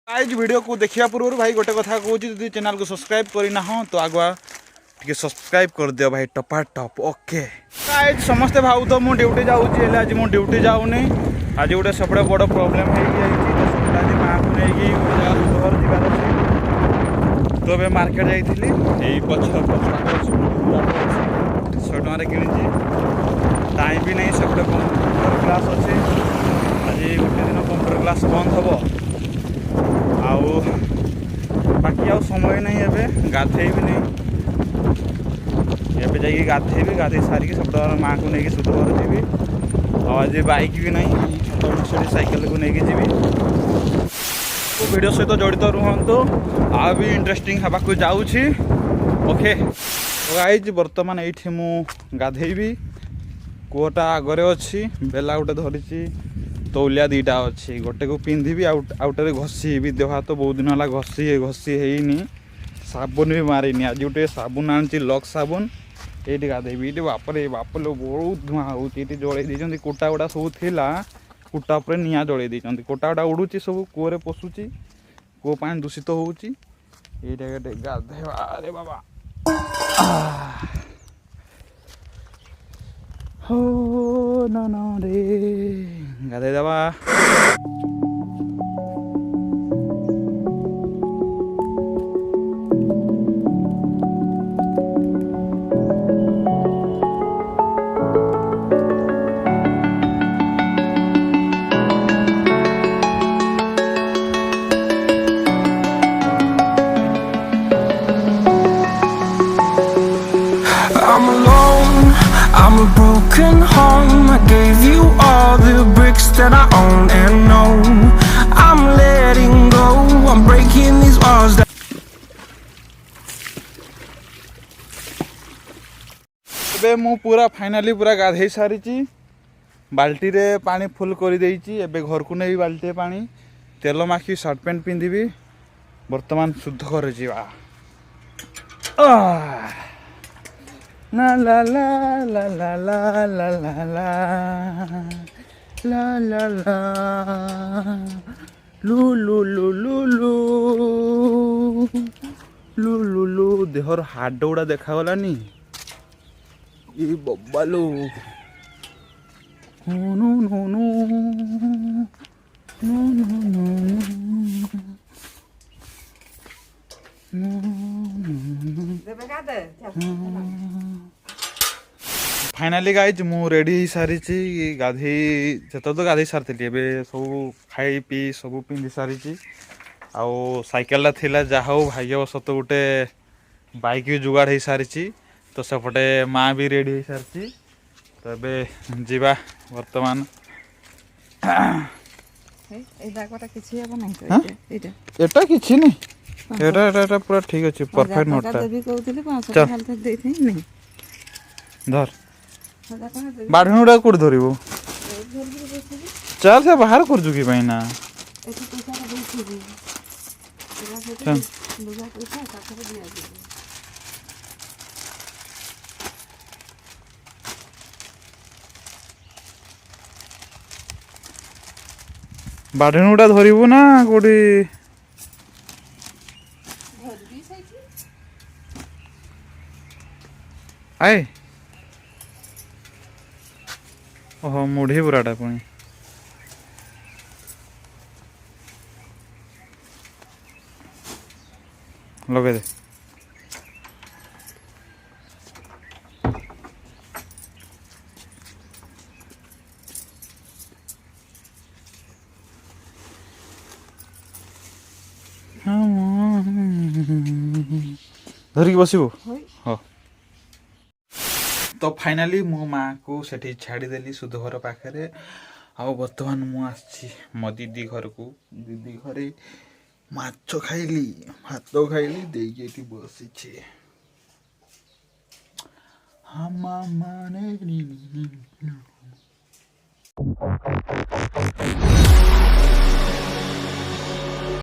आज वीडियो को देखिया पूर्व भाई गोटे कथा कहूँ जब चैनल को सब्सक्राइब करना तो आगुआ टे सब्सक्राइब कर दियो भाई टपा टप ओके। आज समस्ते भाव तो मुझे ड्यूटी जाऊँगी आज मुझे ड्यूटी जाऊनी आज गोटे सब बड़ प्रोब्लेम आज माँ को नहीं घर जीवार अच्छे तो ए मार्केट जाइली यही पछ 100 टकर कि टाइम भी नहीं सब कंप्यूटर क्लास अच्छे आज गोटे दिन कंप्यूटर क्लास बंद हम आउ बाकी आउ समय नहीं एबे गाधे भी नहीं एबे जाइए गाधेबी गाधे सारिकी सब माँ को लेकिन सुध घर जी आज बाइक भी नहीं छत साइकेल को लेकिन जी तो वीडियो सहित जड़ित रुहतु आ भी इंटरेस्टिंग हवा को जाऊँगी ओके। गाइज बर्तमान ये मु गाधेबी कूटा आगरे अच्छी बेला गोटे धरी तौलिया दीटा अच्छी गोटे को पिंधि आउटे घसी भी देह हाथ बहुत दिन है घसी घसी है साबुन भी मारिनी आज गोटे साबुन आनी लक्स साबुन ये गाधेबी ये बापरे बाप लो बहुत धूआं होती जड़े देती कोटा गुड़ा सब थिला कोटा पर निआ जड़े देती कोटा गुड़ा उड़ूची सब कूरे पशुची कूओ पानी दूषित होची ये गाधेबा अरे बाबा हो ना रे गाधे दबा I'm alone, I'm a broken home. I gave you all the bricks that I own and know. I'm letting go, I'm breaking these walls that एबे मु पूरा फाइनाली पूरा गाधे सारी बाल्टी रे पानी फुल कर देइची एबे घर को नहीं बाल्टी पानी तेल माखी शर्ट पैंट पिंधिबी वर्तमान शुद्ध कर जीवा ला ला ला ला ला ला ला ला ला ला ला लू लू लू लू लू लू लू लू देहर हाड गुड़ा देखागलानी ये बब्बालो no no no no no finally guys मु रेडी सारी गाधे तो गाधे सारी सब खाई पी सब पिंधि सारी आउ साइकेल थिला जहा भाग्य सत गोटे बाइक भी जुगाड़ हो सारी तो सेपटे माँ भी रेडी हो सारी तो ये जीवा वर्तमान एटा किछि नहीं एटा पूरा ठीक अच्छे परफेक्ट नोटा धर बाढ़नुड़ा कौट धरबू चल से बाहर कर चुकी ना बाढ़नुड़ा धरबू ना कौटी आए ओहो मुढ़ी बुराटा पुणी लगे दे धरिकी बसबू हाँ तो फाइनाली मो माँ को सेठी छाड़ीदेली सुध घर पाखे आ बर्तमान मुझे मो दीदी घर को दीदी घरे माछ खाइली भात खाइली देकी बसी हम